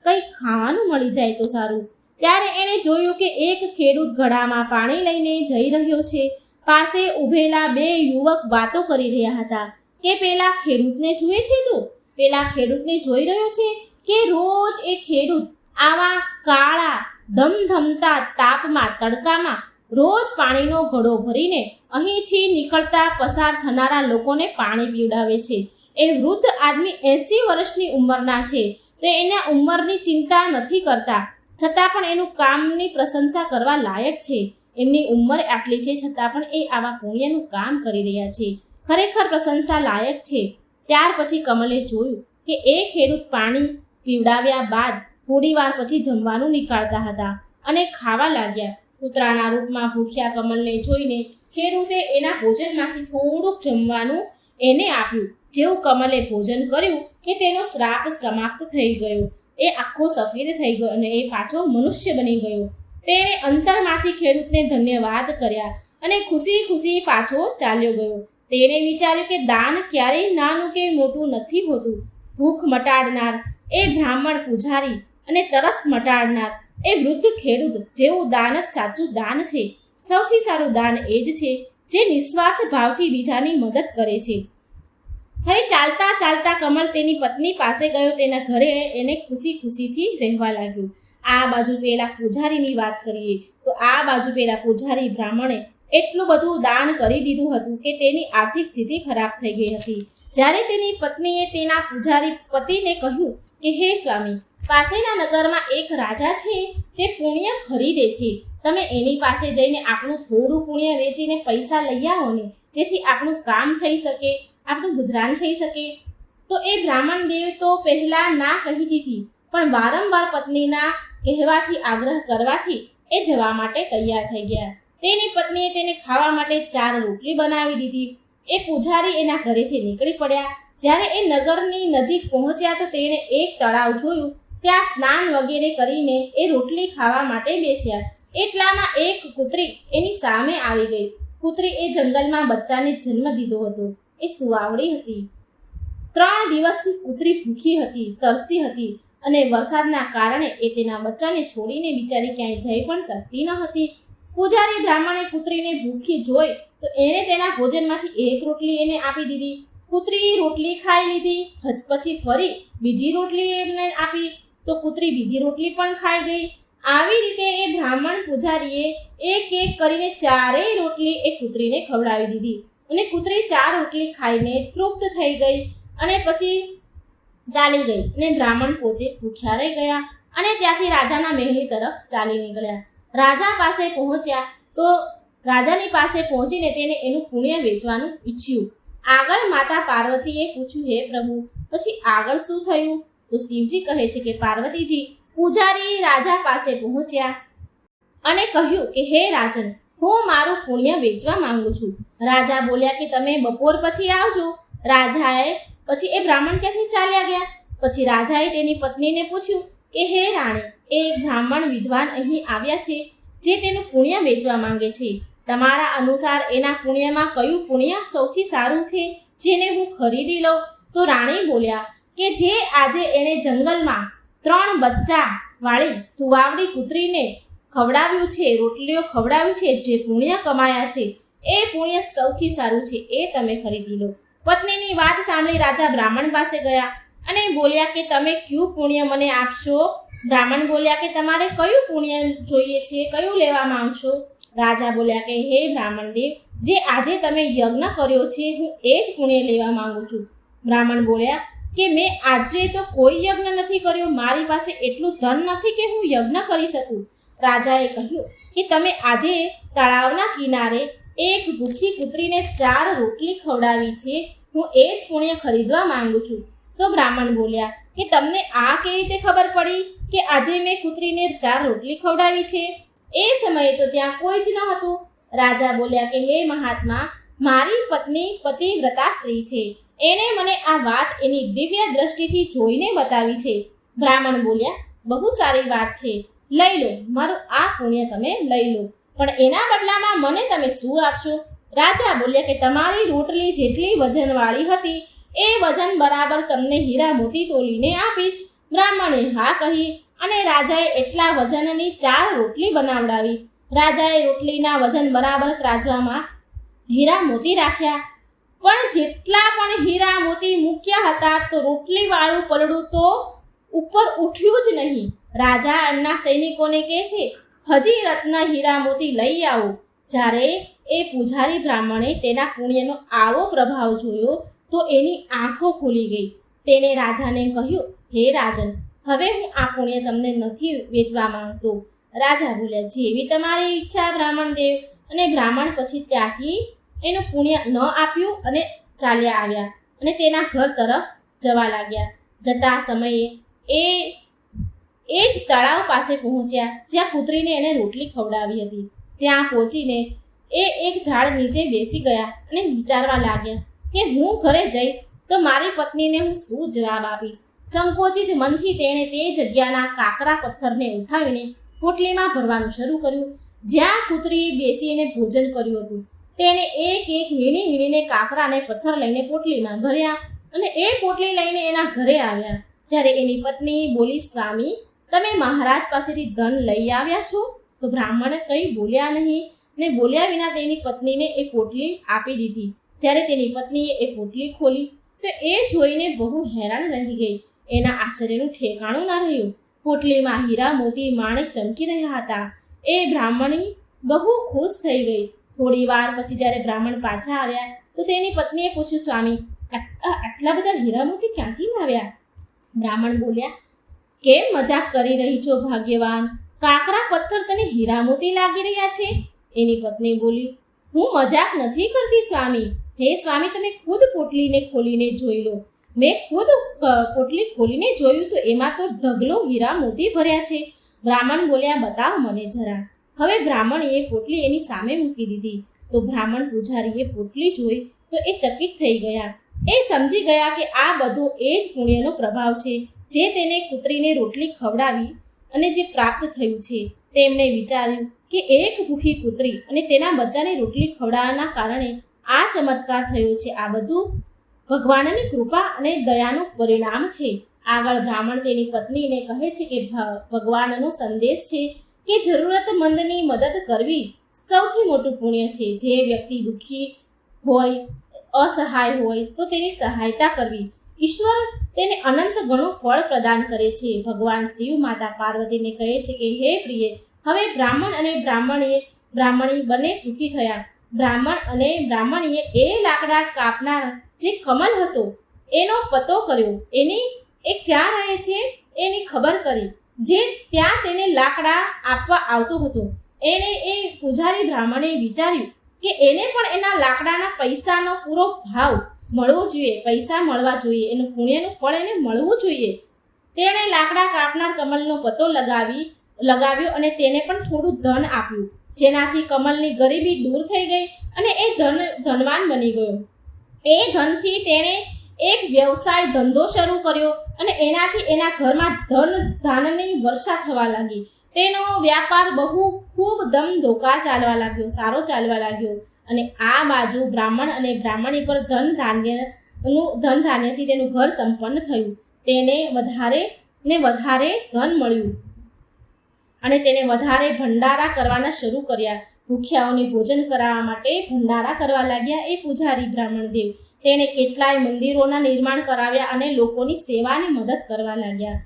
કંઈક ખાવાનું મળી જાય તો સારું. ત્યારે એણે જોયું કે એક ખેડૂત ઘડામાં પાણી લઈને જઈ રહ્યો છે. પાસે ઊભેલા બે યુવક વાતો કરી રહ્યા હતા. કે પેલા ખેડૂતને જુએ છે તું? પેલા ખેડૂતને જોઈ રહ્યો છે કે રોજ એ ખેડૂત આવા કાળા ધમધમતા તાપમાં તડકામાં રોજ પાણીનો ઘડો ભરીને અહીંથી નીકળતા પસાર થનારા લોકોને પાણી પીવડાવે છે. એ વૃદ્ધ આદમી 80 વર્ષની ઉંમરના છે. તે એના ઉંમરની ચિંતા નથી કરતા, છતાં પણ એનું કામની પ્રશંસા કરવા લાયક છે. એમની ઉંમર આટલી છે છતાં પણ એ આવા પુણ્યનું કામ કરી રહ્યા છે. ખરેખર પ્રશંસા લાયક છે. ત્યાર પછી કમલે જોયું કે એ ખેડૂત પાણી પીવડાવ્યા બાદ થોડી વાર પછી જમવાનું નીકાળતા હતા અને ખાવા લાગ્યા. કૂતરાના રૂપમાં ભૂખ્યા કમલને જોઈને ખેડૂતે એના ભોજનમાંથી થોડુંક જમવાનું એને આપ્યું. જેવું કમલે ભોજન કર્યું કે તેનો શ્રાપ સમાપ્ત થઈ ગયો. એ આખો સફેદ થઈ ગયો અને એ પાછો મનુષ્ય બની ગયો. તેણે અંતરમાંથી ખેડૂતને ધન્યવાદ કર્યા અને ખુશી ખુશી પાછો ચાલ્યો ગયો. તેણે વિચાર્યું કે દાન ક્યારેય નાનું કે મોટું નથી હોતું. ભૂખ મટાડનાર એ બ્રાહ્મણ પૂજારી અને તરસ મટાડનાર એ વૃદ્ધ ખેડૂત જેવું દાન જ સાચું દાન છે. સૌથી સારું દાન એ જ છે જે નિસ્વાર્થ ભાવથી બીજાની મદદ કરે છે. હવે ચાલતા ચાલતા કમલ તેની પત્ની પાસે ગયો. તેના ઘરે એને ખુશી ખુશીથી રહેવા લાગ્યો. આ બાજુ પેલા પૂજારીની વાત કરીએ તો આ બાજુ પેલા પૂજારી બ્રાહ્મણે એટલું બધું દાન કરી દીધું હતું કે તેની આર્થિક સ્થિતિ ખરાબ થઈ ગઈ હતી. જ્યારે તેની પત્નીએ તેના પૂજારી પતિને કહ્યું કે હે સ્વામી, પાસેના નગરમાં એક રાજા છે જે પુણ્ય ખરીદે છે. તમે એની પાસે જઈને આપણું થોડું પુણ્ય વેચીને પૈસા લઈ આવો ને, જેથી આપણું કામ થઈ શકે, આપણું ગુજરાન થઈ શકે. તો એ બ્રાહ્મણ દેવ તો પહેલા ના કહી દીધી, પણ વારંવાર પત્નીના કહેવાથી આગ્રહ કરવાથી એ જવા માટે તૈયાર થઈ ગયા. તેની પત્નીએ તેને ખાવા માટે 4 રોટલી બનાવી દીધી. એ પૂજારી એના ઘરેથી નીકળી પડ્યા. જ્યારે એ નગરની નજીક પહોંચ્યા તો તેણે એક તળાવ જોયું. ત્યાં સ્નાન વગેરે કરીને એ રોટલી ખાવા માટે બેસ્યા. એટલામાં એક કૂતરી એની સામે આવી ગઈ. કૂતરી એ જંગલમાં બચ્ચાને જન્મ દીધો હતો. એ સુવાવડી હતી. 3 દિવસથી કૂતરી ભૂખી હતી, તરસી હતી અને વરસાદના કારણે એ તેના બચ્ચાને છોડીને બિચારી ક્યાંય જઈ પણ શકતી ન હતી. પૂજારી બ્રાહ્મણે કૂતરીને ભૂખી જોઈ તો એણે તેના ભોજનમાંથી 1 રોટલી એને આપી દીધી. કૂતરી રોટલી ખાઈ લીધી. પછી ફરી બીજી રોટલી એમને આપી તો કૂતરી બીજી રોટલી પણ ખાઈ ગઈ. આવી રીતે એ બ્રાહ્મણ પૂજારીએ એક એક કરીને 4 રોટલી એ કૂતરીને ખવડાવી દીધી અને કૂતરી 4 રોટલી ખાઈને તૃપ્ત થઈ ગઈ અને પછી ચાલી ગઈ અને બ્રાહ્મણ પોતે ભૂખ્યા રહી ગયા અને ત્યાંથી રાજાના મહેલ તરફ ચાલી નીકળ્યા. રાજા પાસે પહોંચ્યા તો રાજાની પાસે પહોંચીને તેને એનું પુણ્ય વેચવાનું ઈચ્છ્યું. આગળ માતા પાર્વતીએ પૂછ્યું, હે પ્રભુ, પછી આગળ શું થયું? તો શિવજી કહે છે કે પાર્વતીજી, પૂજારી રાજા પાસે પહોંચ્યા અને કહ્યું કે હે રાજન, હું મારું પુણ્ય વેચવા માંગુ છું. રાજા બોલ્યા કે તમે બપોર પછી આવજો. રાજાએ પછી એ બ્રાહ્મણ ક્યાંથી ચાલ્યા ગયા. પછી રાજાએ તેની પત્નીને પૂછ્યું કે હે રાણી, એક બ્રાહ્મણ વિદ્વાન અહીં આવ્યા છે જે તેનું પુણ્ય વેચવા માંગે છે. તમારા અનુસાર એના પુણ્યમાં કયું પુણ્ય સૌથી સારું છે જેને હું ખરીદી લઉં? તો રાણી બોલ્યા કે જે આજે એણે જંગલમાં 3 બચ્ચા વાળી સુવાવડી કૂતરીને ખવડાવ્યું છે, રોટલીઓ ખવડાવી છે, જે પુણ્ય કમાયા છે એ પુણ્ય સૌથી સારું છે, એ તમે ખરીદી લો. પત્નીની વાત સાંભળી રાજા બ્રાહ્મણ પાસે ગયા અને બોલ્યા કે તમે કયું પુણ્ય મને આપશો? બ્રાહ્મણ બોલ્યા કે તમારે કયું પુણ્ય જોઈએ છે, કયું લેવા માંગશો? રાજા બોલ્યા કે હે બ્રાહ્મણ દેવ, જે આજે તમે યજ્ઞ કર્યો છે હું એ જ પુણ્ય લેવા માંગુ છું. બ્રાહ્મણ બોલ્યા કે મેં આજે તો કોઈ યજ્ઞ નથી કર્યો, મારી પાસે એટલું ધન નથી કે હું યજ્ઞ કરી શકું. રાજાએ કહ્યું કે તમે આજે તળાવના કિનારે એક ભૂખી કૂતરીને 4 રોટલી ખવડાવી છે, હું એ જ પુણ્ય ખરીદવા માંગુ છું. તો બ્રાહ્મણ બોલ્યા કે તમને આ કેવી રીતે ખબર પડી કે આજે મેં કૂતરીને 4 રોટલી ખવડાવી છે? એ સમયે તો ત્યાં કોઈ જ ન હતું. રાજા બોલ્યા કે હે મહાત્મા, મારી પત્ની પતિવ્રતા સ્ત્રી છે, એણે મને આ વાત એની દિવ્ય દ્રષ્ટિથી જોઈને બતાવી છે. બ્રાહ્મણ બોલ્યા બહુ સારી વાત છે, લઈ લો, મારું આ પુણ્ય તમે લઈ લો, પણ એના બદલામાં મને તમે શું આપશો? રાજા બોલ્યા કે તમારી રોટલી જેટલી વજનવાળી હતી એ વજન બરાબર તમને હીરા મોતી તોલીને આપીશ. બ્રાહ્મણે હા કહી અને રાજાએ એટલા વજનની 4 રોટલી બનાવડાવી. રાજાએ રોટલીના વજન બરાબર ત્રાજવામાં હીરા મોતી રાખ્યા, પણ જેટલા પણ હીરા મોતી મૂક્યા હતા તો રોટલી વાળું પલડું તો ઉપર ઉઠ્યું જ નહીં. રાજા એમના સૈનિકોને કહે છે હજી રત્ન હીરા મોતી લઈ આવો. જ્યારે એ પૂજારી બ્રાહ્મણે તેના પુણ્યનો આવો પ્રભાવ જોયો તો એની આંખો ખુલી ગઈ. તેને રાજાને કહ્યું હે રાજન, હવે હું આ પુણ્ય તમને નથી વેચવા માંગતો. રાજા બોલ્યા જેવી તમારી ઈચ્છા બ્રાહ્મણ દેવ. અને બ્રાહ્મણ પછી ત્યાંથી એનું પુણ્ય ન આપ્યું અને ચાલ્યા આવ્યા અને તેના ઘર તરફ જવા લાગ્યા. જતા સમયે એ જ તળાવ પાસે પહોંચ્યા જ્યાં કૂતરીને એને રોટલી ખવડાવી હતી. ત્યાં પહોંચીને એ એક ઝાડ નીચે બેસી ગયા અને વિચારવા લાગ્યા કે હું ઘરે જઈશ તો મારી પત્નીને હું શું જવાબ આપીશ. સંકોચિત મનથી તેણે તે જગ્યાના કાકરા પથ્થરને ઉઠાવીને પોટલીમાં ભરવાનું શરૂ કર્યું. જ્યાં કૂતરી બેસીને ભોજન કર્યું હતું તેણે એક વીણીને કાકરાને પથ્થર લઈને પોટલીમાં ભર્યા અને એ પોટલી લઈને એના ઘરે આવ્યા. જ્યારે એની પત્ની બોલી સ્વામી, તમે મહારાજ પાસેથી ધન લઈ આવ્યા છો? તો બ્રાહ્મણે કંઈ બોલ્યા નહીં ને બોલ્યા વિના તેની પત્નીને એ પોટલી આપી દીધી. જ્યારે તેની પત્નીએ એ પોટલી ખોલી તો એ જોઈને બહુ હેરાન રહી ગઈ. એના આશ્ચર્યનું ઠેકાણું ના રહ્યું. પોટલીમાં હીરા મોતી માણેક ચમકી રહ્યા હતા. એ બ્રાહ્મણી બહુ ખુશ થઈ ગઈ. થોડી વાર પછી જ્યારે બ્રાહ્મણ પાછા આવ્યા તો તેની પત્નીએ પૂછ્યું સ્વામી, આટલા બધા હીરા મોતી ક્યાંથી લાવ્યા? બ્રાહ્મણ બોલ્યા કેમ મજાક કરી રહી છો ભાગ્યવાન, કાકરા પથ્થર તને હીરા મોતી લાગી રહ્યા છે? એની પત્ની બોલી હું મજાક નથી કરતી સ્વામી. હે સ્વામી, તમે ખુદ પોટલીને ખોલીને જોઈ લો. મેં ખુદ પોટલી ખોલીને જોયું તો એમાં તો ઢગલો હીરા મોતી ભર્યા છે. બ્રાહ્મણ બોલ્યા બતાવ મને જરા. હવે બ્રાહ્મણીએ પોટલી એની સામે મૂકી દીધી તો બ્રાહ્મણ પૂજારીએ પોટલી જોઈ તો એ ચકિત થઈ ગયા. એ સમજી ગયા કે આ બધો એ જ પુણ્યનો પ્રભાવ છે જે તેને કૂતરીને રોટલી ખવડાવી અને જે પ્રાપ્ત થયું છે. તેમણે વિચાર્યું કે એક ભૂખી કૂતરી અને તેના બચ્ચાને રોટલી ખવડાવવાના કારણે આ ચમત્કાર થયો છે. આ બધું ભગવાનની કૃપા અને દયાનું પરિણામ છે. આગળ બ્રાહ્મણ તેની પત્નીને કહે છે કે ભગવાનનો સંદેશ છે કે જરૂરતમંદની મદદ કરવી સૌથી મોટું પુણ્ય છે. જે વ્યક્તિ દુઃખી હોય, અસહાય હોય તો તેની સહાયતા કરવી. ઈશ્વર તેને અનંત ગણું ફળ પ્રદાન કરે છે. ભગવાન શિવ માતા પાર્વતીને કહે છે કે હે પ્રિય, હવે બ્રાહ્મણ અને બ્રાહ્મણી બંને સુખી થયા. બ્રાહ્મણ અને બ્રાહ્મણીએ એ લાકડા કાપનાર જે કમલ હતો એનો પતો કર્યો. એ ક્યાં રહે છે એની ખબર કરી. જે ત્યાં તેને લાકડા આપવા આવતો હતો એને એ પૂજારી બ્રાહ્મણે વિચાર્યું કે એને પણ એના લાકડાના પૈસાનો પૂરો ભાવ મળવો જોઈએ, પૈસા મળવા જોઈએ, એનું પુણ્યનું ફળ એને મળવું જોઈએ. તેણે લાકડા કાપનાર કમલનો પતો લગાવ્યો અને તેને પણ થોડું ધન આપ્યું, જેનાથી કમલની ગરીબી દૂર થઈ ગઈ અને એ ધનવાન બની ગયો. એ ધનથી તેણે એક વ્યવસાય ધંધો શરૂ કર્યો અને એનાથી એના ઘરમાં ધાનની વર્ષા થવા લાગી. તેનો વ્યાપાર ખૂબ ધમધોકાર ચાલવા લાગ્યો, સારો ચાલવા લાગ્યો. અને આ બાજુ બ્રાહ્મણ અને બ્રાહ્મણી પર ધન ધાન્યથી તેનું ઘર સંપન્ન થયું. તેને વધારે ધન મળ્યું અને તેને વધારે ભંડારા કરવાના શરૂ કર્યા. ભૂખ્યાઓને ભોજન કરાવવા માટે ભંડારા કરવા લાગ્યા એ પૂજારી બ્રાહ્મણ દેવ. તેણે કેટલાય મંદિરોના નિર્માણ કરાવ્યા અને લોકોની સેવાની મદદ કરવા લાગ્યા.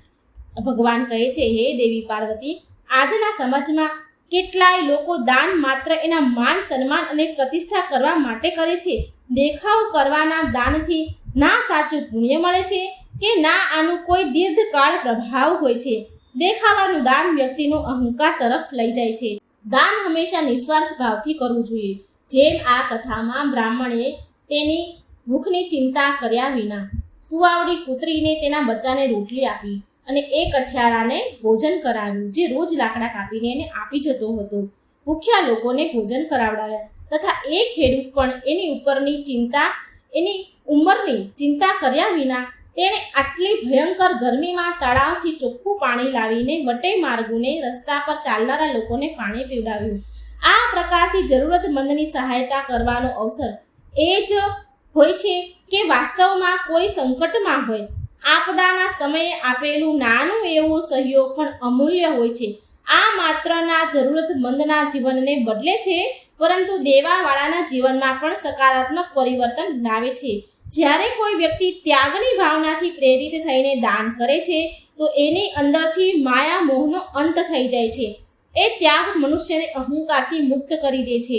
ભગવાન કહે છે, હે દેવી પાર્વતી, આજના સમાજમાં કેટલાય લોકો દાન માત્ર એના માન સન્માન અને પ્રતિષ્ઠા કરવા માટે કરે છે. દેખાવ કરવાના દાનથી ના સાચું પુણ્ય મળે છે કે ના આનું કોઈ દીર્ઘકાળ પ્રભાવ હોય છે. દેખાવાનું દાન વ્યક્તિનો અહંકાર તરફ લઈ જાય છે. દાન હંમેશા નિસ્વાર્થ ભાવથી કરવું જોઈએ. જેમ આ કથામાં બ્રાહ્મણે તેની ભૂખની ચિંતા કર્યા વિના સુવાવડી કૂતરીને તેના બચ્ચાને રોટલી આપી અને એક અઠિયારાને ભોજન કરાવ્યું, જે રોજ લાકડા કાપીને એને આપી જતો હતો. ભૂખ્યા લોકોને ભોજન કરાવડાવ્યા તથા એ ખેડૂત પણ એની ઉપરની ચિંતા, એની ઉંમરની ચિંતા કર્યા વિના તેણે આટલી ભયંકર ગરમીમાં તળાવથી ચોખ્ખું પાણી લાવીને વટે માર્ગોને રસ્તા પર ચાલનારા લોકોને પાણી પીવડાવ્યું. આ પ્રકારથી જરૂરતમંદની સહાયતા કરવાનો અવસર એ જ હોય છે કે વાસ્તવમાં કોઈ સંકટમાં હોય. આપદાના સમયે આપેલું નાનું એવું સહયોગ પણ અમૂલ્ય હોય છે. આ માત્રના જરૂરતમંદના જીવનને બદલે છે, પરંતુ દેવાવાળાના જીવનમાં પણ સકારાત્મક પરિવર્તન લાવે છે. જ્યારે કોઈ વ્યક્તિ ત્યાગની ભાવનાથી પ્રેરિત થઈને દાન કરે છે તો એની અંદરથી માયા મોહનો અંત થઈ જાય છે. એ ત્યાગ મનુષ્યને અહંકારથી મુક્ત કરી દે છે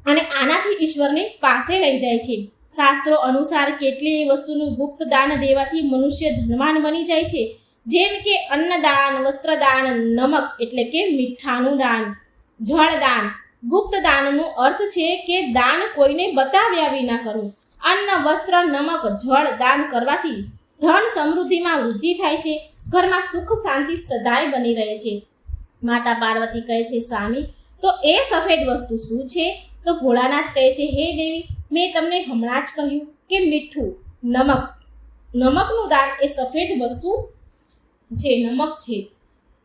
અને આનાથી ઈશ્વરની પાસે લઈ જાય છે. શાસ્ત્રો અનુસાર કેટલીય વસ્તુનું ગુપ્ત દાન દેવાથી મનુષ્ય ધનવાન બની જાય છે. જેમ કે અન્નદાન, વસ્ત્રદાન, નમક એટલે કે મીઠાનું દાન, જળદાન. ગુપ્ત દાનનો અર્થ છે કે દાન કોઈને બતાવ્યા વિના કરવું. અન્ન, વસ્ત્ર, નમક, જળ દાન કરવાથી ધન સમૃદ્ધિમાં વૃદ્ધિ થાય છે. ઘરમાં સુખ શાંતિ સદાય બની રહે છે. માતા પાર્વતી કહે છે, સ્વામી, તો એ સફેદ વસ્તુ શું છે? તો ભોળાનાથ કહે છે, હે દેવી, મેં તમને હમણાં જ કહ્યું કે મીઠું, નમક. નમકનું દાન એ સફેદ વસ્તુ છે, નમક છે.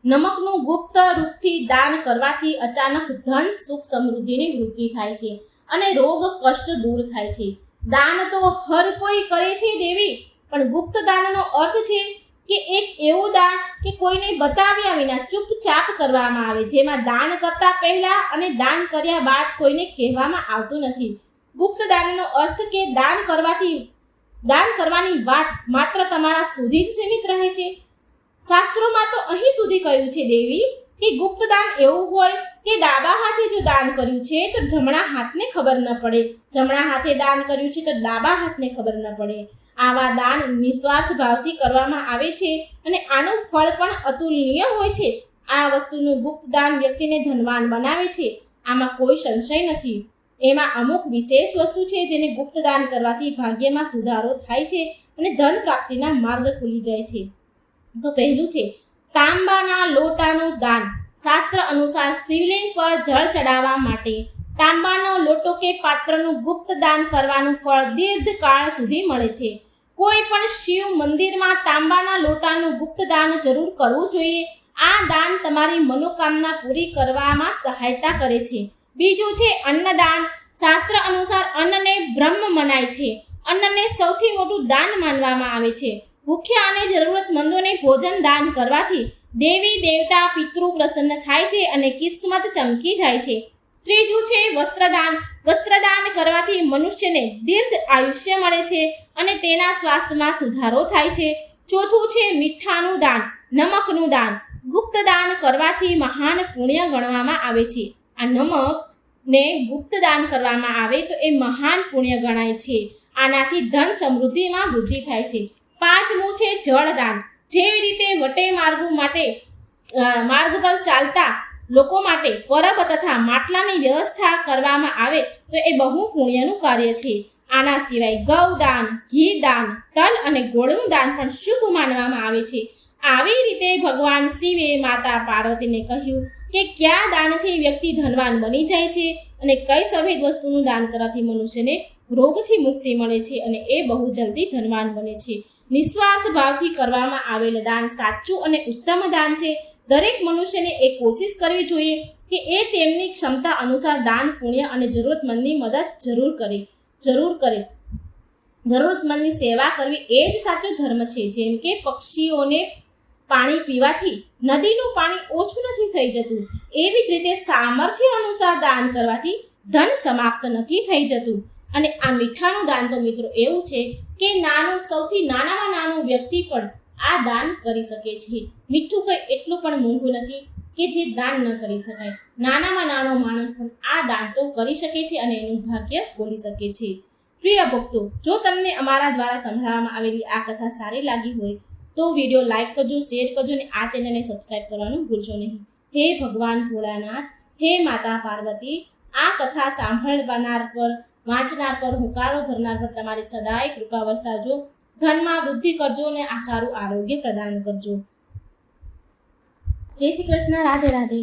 નમકનું ગુપ્ત રૂપથી દાન કરવાથી અચાનક ધન, સુખ, સમૃદ્ધિની વૃદ્ધિ થાય છે અને રોગ કષ્ટ દૂર થાય છે. દાન તો હર કોઈ કરે છે દેવી, પણ ગુપ્ત દાનનો અર્થ છે કે એક એવું દાન કે કોઈને બતાવ્યા વિના ચૂપચાપ કરવામાં આવે, જેમાં દાન કરતા પહેલા અને દાન કર્યા બાદ કોઈને કહેવામાં આવતું નથી. ગુપ્ત દાનનો અર્થ કે દાન કરવાની વાત માત્ર તમારા સુધી જ સીમિત રહે છે. શાસ્ત્રોમાં તો અહીં સુધી કહ્યું છે દેવી કે ગુપ્ત દાન એવું હોય કે ડાબા હાથે જો દાન કર્યું છે તો જમણા હાથને ખબર ન પડે, જમણા હાથે દાન કર્યું છે તો ડાબા હાથને ખબર ન પડે. આવા દાન નિસ્વાર્થ ભાવથી કરવામાં આવે છે અને આનું ફળ પણ અતુલનીય હોય છે. આ વસ્તુનું ગુપ્ત દાન વ્યક્તિને ધનવાન બનાવે છે, આમાં કોઈ સંશય નથી. એમાં અમુક વિશેષ વસ્તુ છે જેને ગુપ્ત દાન કરવાથી ભાગ્યમાં સુધારો થાય છે અને ધન પ્રાપ્તિના માર્ગ ખુલી જાય છે. તો પહેલું છે તાંબાના લોટાનું દાન. શાસ્ત્ર અનુસાર શિવલિંગ પર જળ ચડાવવા માટે તાંબાનો લોટો કે પાત્રનું ગુપ્ત દાન કરવાનું ફળ દીર્ઘકાળ સુધી મળે છે. કોઈ પણ શિવ મંદિરમાં તાંબાના લોટાનું ગુપ્ત દાન જરૂર કરવું જોઈએ. આ દાન તમારી મનોકામના પૂરી કરવામાં સહાયતા કરે છે. બીજું છે અન્નદાન. શાસ્ત્ર અનુસાર અન્નને બ્રહ્મ મનાય છે. અન્નને સૌથી મોટું દાન માનવામાં આવે છે. ભૂખ્યા અને જરૂરતમંદોને ભોજન દાન કરવાથી દેવી દેવતા પિતૃ પ્રસન્ન થાય છે અને કિસ્મત ચમકી જાય છે. ત્રીજું છે વસ્ત્રદાન. વસ્ત્રદાન કરવાથી મનુષ્યને દીર્ઘ આયુષ્ય મળે છે અને તેના સ્વાસ્થ્યમાં સુધારો થાય છે. ચોથું છે મીઠાનું દાન, નમકનું દાન. ગુપ્ત દાન કરવાથી મહાન પુણ્ય ગણવામાં આવે છે. આ નમકને ગુપ્ત દાન કરવામાં આવે તો એ મહાન પુણ્ય ગણાય છે. આનાથી ધન સમૃદ્ધિમાં વૃદ્ધિ થાય છે. પાંચમું છે જળદાન. જેવી રીતે વટે માર્ગ પર ચાલતા લોકો માટે પરબ તથા માટલાની વ્યવસ્થા કરવામાં આવે તો એ બહુ પુણ્યનું કાર્ય છે. આના સિવાય ગૌદાન, ઘી દાન, તલ અને ગોળનું દાન પણ શુભ માનવામાં આવે છે. આવી રીતે ભગવાન શિવે માતા પાર્વતીને કહ્યું કે કયા દાનથી વ્યક્તિ ધનવાન બની જાય છે અને કઈ સફેદ વસ્તુનું દાન કરવાથી મનુષ્યને રોગથી મુક્તિ મળે છે અને એ બહુ જલ્દી ધનવાન બને છે. નિસ્વાર્થ ભાવથી કરવામાં આવેલ દાન સાચું અને ઉત્તમ દાન છે. દરેક મનુષ્યને એ કોશિશ કરવી જોઈએ કે એ તેમની ક્ષમતા અનુસાર દાન, પુણ્ય અને જરૂરતમંદની મદદ જરૂર કરે. જરૂરતમંદની સેવા કરવી એ જ સાચો ધર્મ છે. જેમ કે પક્ષીઓને પાણી પીવાથી નદીનું પાણી ઓછું નથી થઈ જતું, એવી જ રીતે સામર્થ્ય અનુસાર દાન કરવાથી ધન સમાપ્ત નથી થઈ જતું. અને આ મીઠાનું દાન તો મિત્રો એવું છે કે નાનું, સૌથી નાનામાં નાનું વ્યક્તિ પણ આ દાન કરી શકે છે. મીઠું કંઈ એટલું પણ મોંઘું નથી કે જે દાન ન કરી શકાય. નાનામાં નાનો માણસ પણ આ દાન તો કરી શકે છે અને એનું ભાગ્ય બોલી શકે છે. પ્રિય ભક્તો, જો તમને અમારા દ્વારા સંભળાવવામાં આવેલી આ કથા સારી લાગી હોય તો વિડીયો લાઈક કરજો, શેર કરજો અને આ ચેનલને સબસ્ક્રાઈબ કરવાનું ભૂલશો નહીં. હે ભગવાન ભોળાનાથ, હે માતા પાર્વતી, આ કથા સાંભળનાર પર, વાંચનાર પર, હુંકારો ભરનાર પર તમારી સદાય કૃપા વરસાવજો. ધનમાં વૃદ્ધિ કરજો અને આ સારું આરોગ્ય પ્રદાન કરજો. જય શ્રી કૃષ્ણ. રાધે રાધે.